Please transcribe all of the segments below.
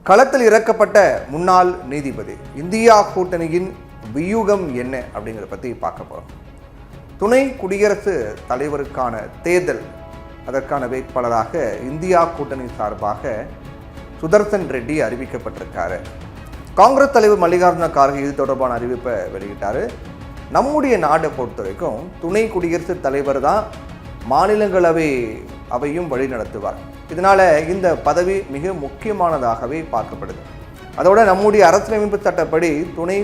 களத்தில் இறக்கப்பட்ட முன்னாள் நீதிபதி இந்தியா கூட்டணியின் வியூகம் என்ன அப்படிங்கிறத பற்றி பார்க்க போகிறோம். துணை குடியரசுத் தலைவருக்கான தேர்தல் அதற்கான வேட்பாளராக இந்தியா கூட்டணி சார்பாக சுதர்சன் ரெட்டி அறிவிக்கப்பட்டிருக்காரு. காங்கிரஸ் தலைவர் மல்லிகார்ஜுன கார்கே இது தொடர்பான அறிவிப்பை வெளியிட்டார். நம்முடைய நாட்டை பொறுத்த வரைக்கும் துணை குடியரசுத் தலைவர் தான் மாநிலங்களவை அவையும் வழி நடத்துவார். இதனால் இந்த பதவி மிக முக்கியமானதாகவே பார்க்கப்படுது. அதோட நம்முடைய அரசியலமைப்பு சட்டப்படி துணை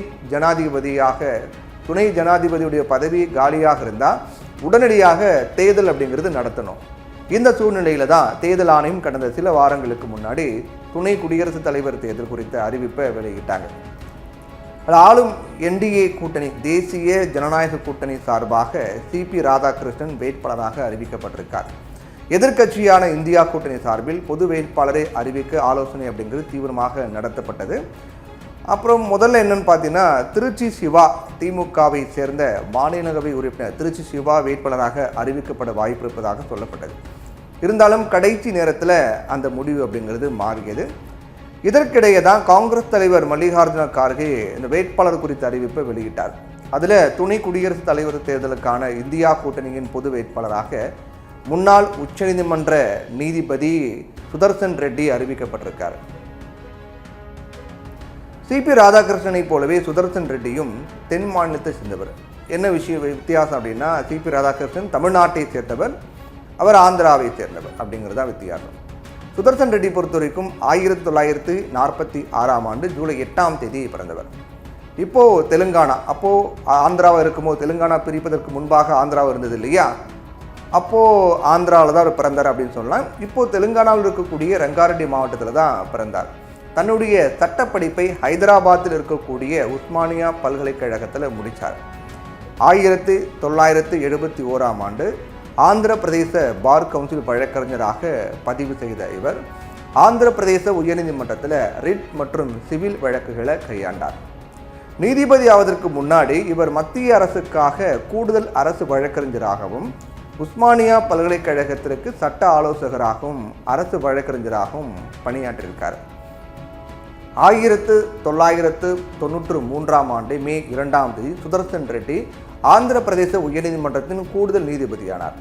ஜனாதிபதியுடைய பதவி காலியாக இருந்தால் உடனடியாக தேர்தல் அப்படிங்கிறது நடத்தணும். இந்த சூழ்நிலையில் தான் தேர்தல் ஆணையம் கடந்த சில வாரங்களுக்கு முன்னாடி துணை குடியரசுத் தலைவர் தேர்தல் குறித்த அறிவிப்பை வெளியிட்டாங்க. ஆளும் என்டிஏ கூட்டணி தேசிய ஜனநாயக கூட்டணி சார்பாக சிபி ராதாகிருஷ்ணன் வேட்பாளராக அறிவிக்கப்பட்டிருக்கார். எதிர்க்கட்சியான இந்தியா கூட்டணி சார்பில் பொது வேட்பாளரை அறிவிக்க ஆலோசனை அப்படிங்கிறது தீவிரமாக நடத்தப்பட்டது. அப்புறம் முதல்ல என்னன்னு பார்த்தீங்கன்னா, திருச்சி சிவா திமுகவை சேர்ந்த மாநிலங்களவை உறுப்பினர் திருச்சி சிவா வேட்பாளராக அறிவிக்கப்பட வாய்ப்பு இருப்பதாக சொல்லப்பட்டது. இருந்தாலும் கடைசி நேரத்தில் அந்த முடிவு அப்படிங்கிறது மாறியது. இதற்கிடையே தான் காங்கிரஸ் தலைவர் மல்லிகார்ஜுன கார்கே இந்த வேட்பாளர் குறித்த அறிவிப்பை வெளியிட்டார். அதில் துணை குடியரசுத் தலைவர் தேர்தலுக்கான இந்தியா கூட்டணியின் பொது வேட்பாளராக முன்னாள் உச்சநீதிமன்ற நீதிபதி சுதர்சன் ரெட்டி அறிவிக்கப்பட்டிருக்கார். சிபி ராதாகிருஷ்ணனை போலவே சுதர்சன் ரெட்டியும் தென் மாநிலத்தை சேர்ந்தவர். என்ன வித்தியாசம் அப்படின்னா, சிபி ராதாகிருஷ்ணன் தமிழ்நாட்டை சேர்ந்தவர், அவர் ஆந்திராவை சேர்ந்தவர் அப்படிங்கிறதா வித்தியாசம். சுதர்சன் ரெட்டி பொறுத்த வரைக்கும் 1946 ஜூலை 8 பிறந்தவர். இப்போது தெலுங்கானா, அப்போது ஆந்திராவை இருக்கும்போது தெலுங்கானா பிரிப்பதற்கு முன்பாக ஆந்திராவை இருந்தது இல்லையா, அப்போது ஆந்திராவில் தான் அவர் பிறந்தார் அப்படின்னு சொல்லலாம். இப்போது தெலுங்கானாவில் இருக்கக்கூடிய ரங்காரெட்டி மாவட்டத்தில் தான் பிறந்தார். தன்னுடைய சட்டப்படிப்பை ஹைதராபாத்தில் இருக்கக்கூடிய உஸ்மானியா பல்கலைக்கழகத்தில் முடித்தார். 1971 ஆந்திர பிரதேச பார் கவுன்சில் வழக்கறிஞராக பதிவு செய்த இவர் ஆந்திர பிரதேச உயர்நீதிமன்றத்தில் ரிட் மற்றும் சிவில் வழக்குகளை கையாண்டார். நீதிபதி ஆவதற்கு முன்னாடி இவர் மத்திய அரசுக்காக கூடுதல் அரசு வழக்கறிஞராகவும் உஸ்மானியா பல்கலைக்கழகத்திற்கு சட்ட ஆலோசகராகவும் அரசு வழக்கறிஞராகவும் பணியாற்றியிருக்கார். 1993 மே 2 சுதர்சன் ரெட்டி ஆந்திர பிரதேச உயர்நீதிமன்றத்தின் கூடுதல் நீதிபதியானார்.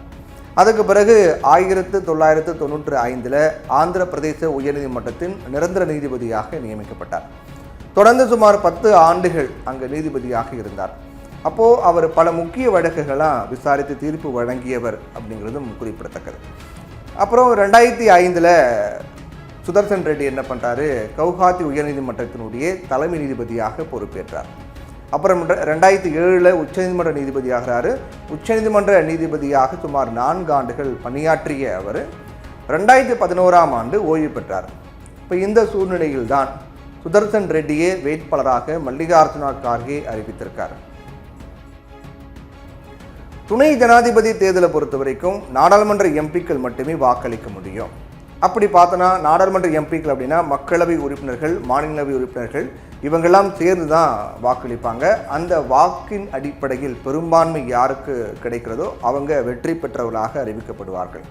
அதுக்கு பிறகு 1995 ஆந்திர பிரதேச உயர்நீதிமன்றத்தின் நிரந்தர நீதிபதியாக நியமிக்கப்பட்டார். தொடர்ந்து சுமார் 10 ஆண்டுகள் அங்கு நீதிபதியாக இருந்தார். அப்போது அவர் பல முக்கிய வழக்குகளாக விசாரித்து தீர்ப்பு வழங்கியவர் அப்படிங்கிறதும் குறிப்பிடத்தக்கது. அப்புறம் 2005 சுதர்சன் ரெட்டி என்ன பண்ணுறாரு, கவுஹாத்தி உயர்நீதிமன்றத்தினுடைய தலைமை நீதிபதியாக பொறுப்பேற்றார். அப்புறம் 2007 உச்சநீதிமன்ற நீதிபதியாகிறாரு. உச்சநீதிமன்ற நீதிபதியாக சுமார் 4 ஆண்டுகள் பணியாற்றிய அவர் 2011 ஓய்வு பெற்றார். இப்போ இந்த சூழ்நிலையில் தான் சுதர்சன் ரெட்டியே வேட்பாளராக மல்லிகார்ஜுன கார்கே அறிவித்திருக்கார். துணை ஜனாதிபதி தேர்தலை பொறுத்த வரைக்கும் நாடாளுமன்ற எம்பிக்கள் மட்டுமே வாக்களிக்க முடியும். அப்படி பார்த்தோன்னா நாடாளுமன்ற எம்பிக்கள் அப்படின்னா மக்களவை உறுப்பினர்கள், மாநிலங்களவை உறுப்பினர்கள் இவங்கெல்லாம் சேர்ந்து தான் வாக்களிப்பாங்க. அந்த வாக்கின் அடிப்படையில் பெரும்பான்மை யாருக்கு கிடைக்கிறதோ அவங்க வெற்றி பெற்றவர்களாக அறிவிக்கப்படுவார்கள்.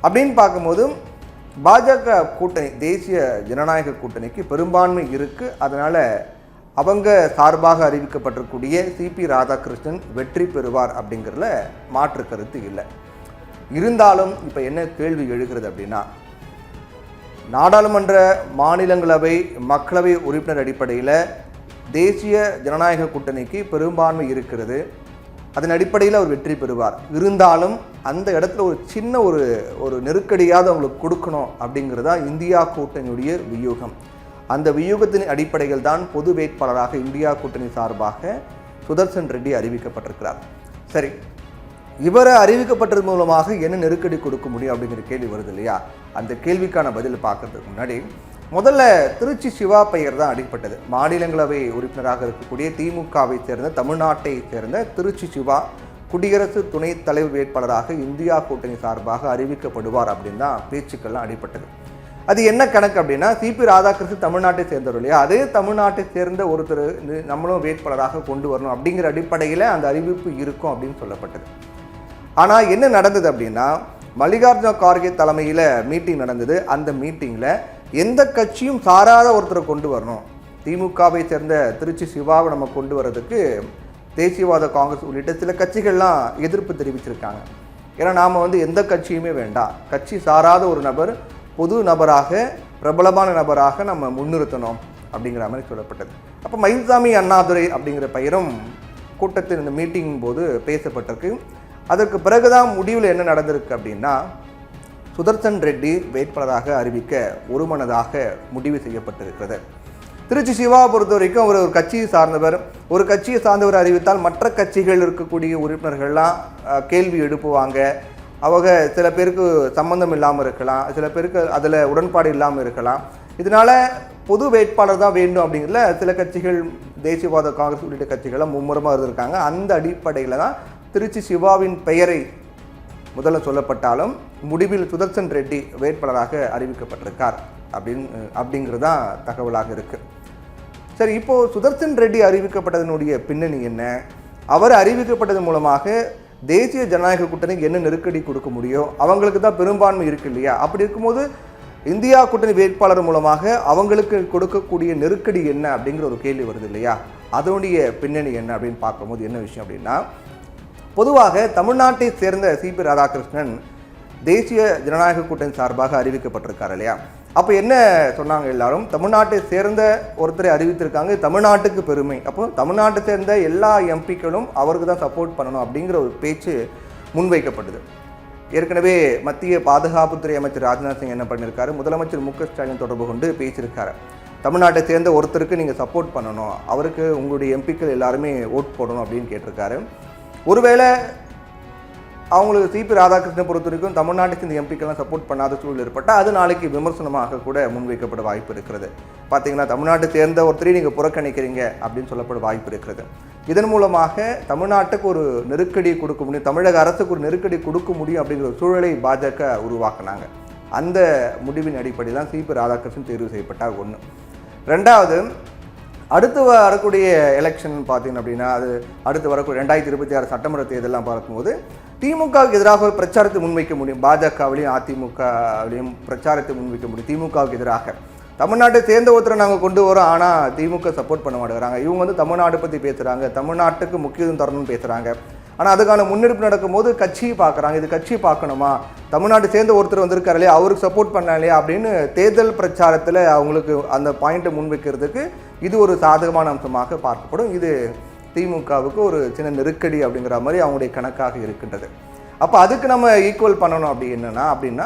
அப்படின்னு பார்க்கும்போது பாஜக கூட்டணி தேசிய ஜனநாயக கூட்டணிக்கு பெரும்பான்மை இருக்குது. அதனால் அவங்க சார்பாக அறிவிக்கப்பட்டிருக்கூடிய சிபி ராதாகிருஷ்ணன் வெற்றி பெறுவார் அப்படிங்கிறதுல மாற்று கருத்து இல்லை. இருந்தாலும் இப்போ என்ன கேள்வி எழுகிறது அப்படின்னா, நாடாளுமன்ற, மாநிலங்களவை, மக்களவை உறுப்பினர் அடிப்படையில் தேசிய ஜனநாயக கூட்டணிக்கு பெரும்பான்மை இருக்கிறது. அதன் அடிப்படையில் அவர் வெற்றி பெறுவார். இருந்தாலும் அந்த இடத்துல ஒரு சின்ன ஒரு நெருக்கடியாவது அவங்களுக்கு கொடுக்கணும் அப்படிங்கிறதா இந்தியா கூட்டணியுடைய வியூகம். அந்த வியூகத்தின் அடிப்படையில் தான் பொது வேட்பாளராக இந்தியா கூட்டணி சார்பாக சுதர்சன் ரெட்டி அறிவிக்கப்பட்டிருக்கிறார். சரி, இவரை அறிவிக்கப்பட்டது மூலமாக என்ன நெருக்கடி கொடுக்க முடியும் அப்படிங்கிற கேள்வி வருது இல்லையா? அந்த கேள்விக்கான பதில் பார்க்கறதுக்கு முன்னாடி முதல்ல திருச்சி சிவா பெயர் தான் அடிப்பட்டது. மாநிலங்களவை உறுப்பினராக இருக்கக்கூடிய திமுகவை சேர்ந்த தமிழ்நாட்டை சேர்ந்த திருச்சி சிவா குடியரசு துணைத் தலைவர் வேட்பாளராக இந்தியா கூட்டணி சார்பாக அறிவிக்கப்படுவார் அப்படின்னு தான் பேச்சுக்கள்லாம் அடிப்பட்டது. அது என்ன கணக்கு அப்படின்னா, சிபி ராதாகிருஷ்ணன் தமிழ்நாட்டை சேர்ந்தவர் இல்லையா, அதே தமிழ்நாட்டை சேர்ந்த ஒருத்தர் நம்மளும் வேட்பாளராக கொண்டு வரணும் அப்படிங்கிற அடிப்படையில் அந்த அறிவிப்பு இருக்கும் அப்படின்னு சொல்லப்பட்டது. ஆனால் என்ன நடந்தது அப்படின்னா, மல்லிகார்ஜுன கார்கே தலைமையில் மீட்டிங் நடந்தது. அந்த மீட்டிங்கில் எந்த கட்சியும் சாராத ஒருத்தரை கொண்டு வரணும். திமுகவை சேர்ந்த திருச்சி சிவாவை நம்ம கொண்டு வர்றதுக்கு தேசியவாத காங்கிரஸ் உள்ளிட்ட சில கட்சிகள்லாம் எதிர்ப்பு தெரிவிச்சிருக்காங்க. ஏன்னா நாம் எந்த கட்சியுமே வேண்டாம், கட்சி சாராத ஒரு நபர் பொது நபராக பிரபலமான நபராக நம்ம முன்னிறுத்தணும் அப்படிங்கிற மாதிரி சொல்லப்பட்டது. அப்போ மயில்சாமி அண்ணாதுரை அப்படிங்கிற பெயரும் கூட்டத்தின் இந்த மீட்டிங் போது பேசப்பட்டிருக்கு. அதற்கு பிறகுதான் முடிவில் என்ன நடந்திருக்கு அப்படின்னா, சுதர்சன் ரெட்டி வேட்பாளராக அறிவிக்க ஒருமனதாக முடிவு செய்யப்பட்டிருக்கிறது. திருச்சி சிவாவை பொறுத்த வரைக்கும் அவர் ஒரு கட்சியை சார்ந்தவர். ஒரு கட்சியை சார்ந்தவர் அறிவித்தால் மற்ற கட்சிகள் இருக்கக்கூடிய உறுப்பினர்கள்லாம் கேள்வி எழுப்புவாங்க. அவங்க சில பேருக்கு சம்பந்தம் இல்லாமல் இருக்கலாம், சில பேருக்கு அதில் உடன்பாடு இல்லாமல் இருக்கலாம். இதனால் பொது வேட்பாளர் தான் வேண்டும் அப்படிங்கிறதுல சில கட்சிகள், தேசியவாத காங்கிரஸ் உள்ளிட்ட கட்சிகள்லாம் மும்முரமாக இருந்திருக்காங்க. அந்த அடிப்படையில் தான் திருச்சி சிவாவின் பெயரை முதல்ல சொல்லப்பட்டாலும் முடிவில் சுதர்சன் ரெட்டி வேட்பாளராக அறிவிக்கப்பட்டிருக்கார் அப்படிங்கிறது தான் தகவலாக இருக்குது. சரி, இப்போது சுதர்சன் ரெட்டி அறிவிக்கப்பட்டதனுடைய பின்னணி என்ன? அவர் அறிவிக்கப்பட்டதன் மூலமாக தேசிய ஜனநாயக கூட்டணிக்கு என்ன நெருக்கடி கொடுக்க முடியும்? அவங்களுக்கு தான் பெரும்பான்மை இருக்கு இல்லையா? அப்படி இருக்கும்போது இந்தியா கூட்டணி வேட்பாளர் மூலமாக அவங்களுக்கு கொடுக்கக்கூடிய நெருக்கடி என்ன அப்படிங்கிற ஒரு கேள்வி வருது இல்லையா? அதனுடைய பின்னணி என்ன அப்படின்னு பார்க்கும்போது என்ன விஷயம் அப்படின்னா, பொதுவாக தமிழ்நாட்டை சேர்ந்த சிபி ராதாகிருஷ்ணன் தேசிய ஜனநாயக கூட்டணி சார்பாக அறிவிக்கப்பட்டிருக்கார் இல்லையா? அப்போ என்ன சொன்னாங்க எல்லாரும், தமிழ்நாட்டை சேர்ந்த ஒருத்தரை அறிவித்திருக்காங்க, தமிழ்நாட்டுக்கு பெருமை. அப்போ தமிழ்நாட்டை சேர்ந்த எல்லா எம்பிக்களும் அவருக்கு தான் சப்போர்ட் பண்ணணும் அப்படிங்கிற ஒரு பேச்சு முன்வைக்கப்பட்டது. ஏற்கனவே மத்திய பாதுகாப்புத்துறை அமைச்சர் ராஜ்நாத் சிங் என்ன பண்ணியிருக்காரு, முதலமைச்சர் மு க ஸ்டாலின் தொடர்பு கொண்டு பேசியிருக்காரு. தமிழ்நாட்டை சேர்ந்த ஒருத்தருக்கு நீங்கள் சப்போர்ட் பண்ணணும், அவருக்கு உங்களுடைய எம்பிக்கள் எல்லாருமே ஓட் போடணும் அப்படின்னு கேட்டிருக்காரு. ஒருவேளை அவங்களுக்கு சிபி ராதாகிருஷ்ணன் பொறுத்த வரைக்கும் தமிழ்நாட்டை சேர்ந்த எம்பிக்கெல்லாம் சப்போர்ட் பண்ணாத சூழல் ஏற்பட்டால் அது நாளைக்கு விமர்சனமாக கூட முன்வைக்கப்பட வாய்ப்பு இருக்கிறது. பார்த்தீங்கன்னா தமிழ்நாட்டை சேர்ந்த ஒருத்தரையும் நீங்கள் புறக்கணிக்கிறீங்க அப்படின்னு சொல்லப்பட வாய்ப்பு இருக்கிறது. இதன் மூலமாக தமிழ்நாட்டுக்கு ஒரு நெருக்கடி கொடுக்க முடியும், தமிழக அரசுக்கு ஒரு நெருக்கடி கொடுக்க முடியும் அப்படிங்கிற ஒரு சூழலை பாஜக உருவாக்குனாங்க. அந்த முடிவின் அடிப்படையில் தான் சிபி ராதாகிருஷ்ணன் தேர்வு செய்யப்பட்டார். ஒன்று. ரெண்டாவது, அடுத்து வரக்கூடிய எலெக்ஷன் பார்த்தீங்க அப்படின்னா, அது அடுத்து வரக்கூடிய 2026 சட்டமன்ற தேர்தலாம் பார்க்கும்போது திமுகவுக்கு எதிராக ஒரு பிரச்சாரத்தை முன்வைக்க முடியும். பாஜகவிலையும் அதிமுகவிலையும் பிரச்சாரத்தை முன்வைக்க முடியும். திமுகவுக்கு எதிராக தமிழ்நாட்டை சேர்ந்த ஒருத்தரை நாங்கள் கொண்டு வரோம், ஆனால் திமுக சப்போர்ட் பண்ண மாட்டேங்கிறாங்க. இவங்க தமிழ்நாடு பற்றி பேசுகிறாங்க, தமிழ்நாட்டுக்கு முக்கியத்துவம் தரணும்னு பேசுகிறாங்க. ஆனால் அதுக்கான முன்னெடுப்பு நடக்கும்போது கட்சியை பார்க்குறாங்க, இது கட்சி பார்க்கணுமா, தமிழ்நாட்டை சேர்ந்த ஒருத்தர் வந்திருக்காரு இல்லையா, அவருக்கு சப்போர்ட் பண்ணலாம் இல்லையா அப்படின்னு தேர்தல் பிரச்சாரத்தில் அவங்களுக்கு அந்த பாயிண்ட்டை முன்வைக்கிறதுக்கு இது ஒரு சாதகமான அம்சமாக பார்க்கப்படும். இது திமுகவுக்கு ஒரு சின்ன நெருக்கடி அப்படிங்கிற மாதிரி அவங்களுடைய கணக்காக இருக்கின்றது. அப்போ அதுக்கு நம்ம ஈக்குவல் பண்ணணும் அப்படின்னா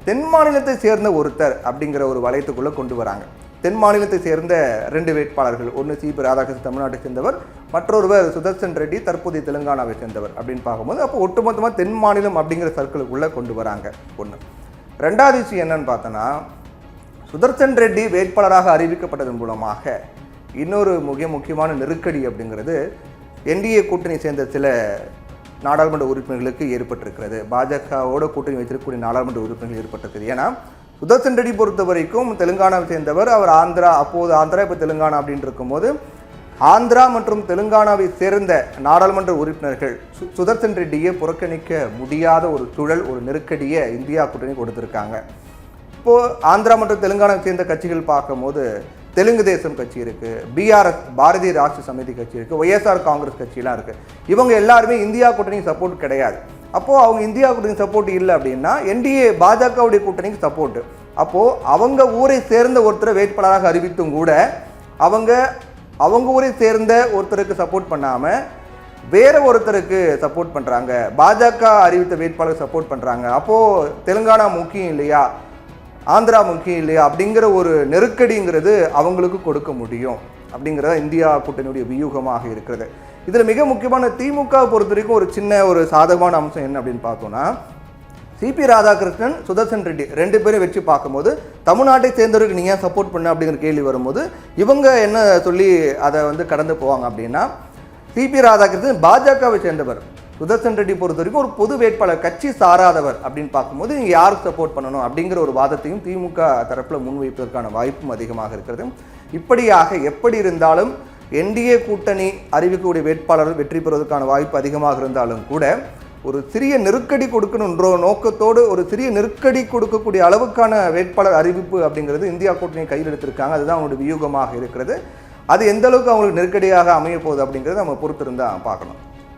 தென் மாநிலத்தை சேர்ந்த ஒருத்தர் அப்படிங்கிற ஒரு வளையத்துக்குள்ளே கொண்டு வராங்க. தென் மாநிலத்தை சேர்ந்த 2 வேட்பாளர்கள், ஒன்று சிபி ராதாகிருஷ்ணன் தமிழ்நாட்டை சேர்ந்தவர், மற்றொருவர் சுதர்சன் ரெட்டி தற்போதைய தெலுங்கானாவை சேர்ந்தவர் அப்படின்னு பார்க்கும்போது அப்போ ஒட்டுமொத்தமாக தென் மாநிலம் அப்படிங்கிற சர்க்கிளுக்குள்ளே கொண்டு வராங்க. ஒன்று. ரெண்டாவது விஷயம் என்னன்னு பார்த்தோன்னா, சுதர்சன் ரெட்டி வேட்பாளராக அறிவிக்கப்பட்டதன் மூலமாக இன்னொரு முக்கியமான நெருக்கடி அப்படிங்கிறது என்டிஏ கூட்டணி சேர்ந்த சில நாடாளுமன்ற உறுப்பினர்களுக்கு ஏற்பட்டிருக்கிறது. பாஜகவோட கூட்டணி வைத்திருக்கக்கூடிய நாடாளுமன்ற உறுப்பினர்கள் ஏற்பட்டிருக்குது. ஏன்னா சுதர்சன் ரெட்டி பொறுத்த வரைக்கும் தெலுங்கானாவை சேர்ந்தவர், அவர் அப்போது ஆந்திரா இப்போ தெலுங்கானா அப்படின்னு இருக்கும்போது ஆந்திரா மற்றும் தெலுங்கானாவை சேர்ந்த நாடாளுமன்ற உறுப்பினர்கள் சுதர்சன் ரெட்டியை புறக்கணிக்க முடியாத ஒரு சூழல், ஒரு நெருக்கடியை இந்தியா கூட்டணி கொடுத்துருக்காங்க. இப்போது ஆந்திரா மற்றும் தெலுங்கானாவை சேர்ந்த கட்சிகள் பார்க்கும்போது தெலுங்கு தேசம் கட்சி இருக்குது, பிஆர்எஸ் பாரதிய ராஷ்டிரிய சமிதி கட்சி இருக்குது, ஒய்எஸ்ஆர் காங்கிரஸ் கட்சியெலாம் இருக்குது. இவங்க எல்லாருமே இந்தியா கூட்டணி சப்போர்ட் கிடையாது. அப்போது அவங்க இந்தியா கூட்டணி சப்போர்ட் இல்லை அப்படின்னா என்டிஏ பாஜகவுடைய கூட்டணிக்கு சப்போர்ட்டு. அப்போது அவங்க ஊரை சேர்ந்த ஒருத்தரை வேட்பாளராக அறிவித்தும் கூட அவங்க ஊரை சேர்ந்த ஒருத்தருக்கு சப்போர்ட் பண்ணாமல் வேற ஒருத்தருக்கு சப்போர்ட் பண்ணுறாங்க, பாஜக அறிவித்த வேட்பாளருக்கு சப்போர்ட் பண்ணுறாங்க. அப்போது தெலுங்கானா முக்கியம் இல்லையா, ஆந்திரா முக்கியம் இல்லையா அப்படிங்கிற ஒரு நெருக்கடிங்கிறது அவங்களுக்கு கொடுக்க முடியும் அப்படிங்கிறத இந்தியா கூட்டணியுடைய வியூகமாக இருக்கிறது. இதில் மிக முக்கியமான திமுக பொறுத்த வரைக்கும் ஒரு சின்ன ஒரு சாதகமான அம்சம் என்ன அப்படின்னு பார்த்தோன்னா, சிபி ராதாகிருஷ்ணன் சுதர்சன் ரெட்டி 2 பேரும் வச்சு பார்க்கும்போது தமிழ்நாட்டை சேர்ந்தவருக்கு நீங்கள் ஏன் சப்போர்ட் பண்ண அப்படிங்கிற கேள்வி வரும்போது இவங்க என்ன சொல்லி அதை கடந்து போவாங்க அப்படின்னா, சிபி ராதாகிருஷ்ணன் பாஜகவை சேர்ந்தவர், சுதர்சன் ரெட்டி பொறுத்த வரைக்கும் ஒரு பொது வேட்பாளர், கட்சி சாராதவர் அப்படின்னு பார்க்கும்போது நீங்கள் யாருக்கு சப்போர்ட் பண்ணணும் அப்படிங்கிற ஒரு வாதத்தையும் திமுக தரப்பில் முன்வைப்பதற்கான வாய்ப்பும் அதிகமாக இருக்கிறது. இப்படியாக எப்படி இருந்தாலும் என்டிஏ கூட்டணி அறிவிக்கக்கூடிய வேட்பாளர்கள் வெற்றி பெறுவதற்கான வாய்ப்பு அதிகமாக இருந்தாலும் கூட ஒரு சிறிய நெருக்கடி கொடுக்கணுன்ற நோக்கத்தோடு ஒரு சிறிய நெருக்கடி கொடுக்கக்கூடிய அளவுக்கான வேட்பாளர் அறிவிப்பு அப்படிங்கிறது இந்தியா கூட்டணி கையில் எடுத்திருக்காங்க. அதுதான் அவங்களுடைய வியூகமாக இருக்கிறது. அது எந்த அளவுக்கு அவங்களுக்கு நெருக்கடியாக அமைய போகுது அப்படிங்கிறத நம்ம பொறுத்திருந்தா பார்க்கணும்.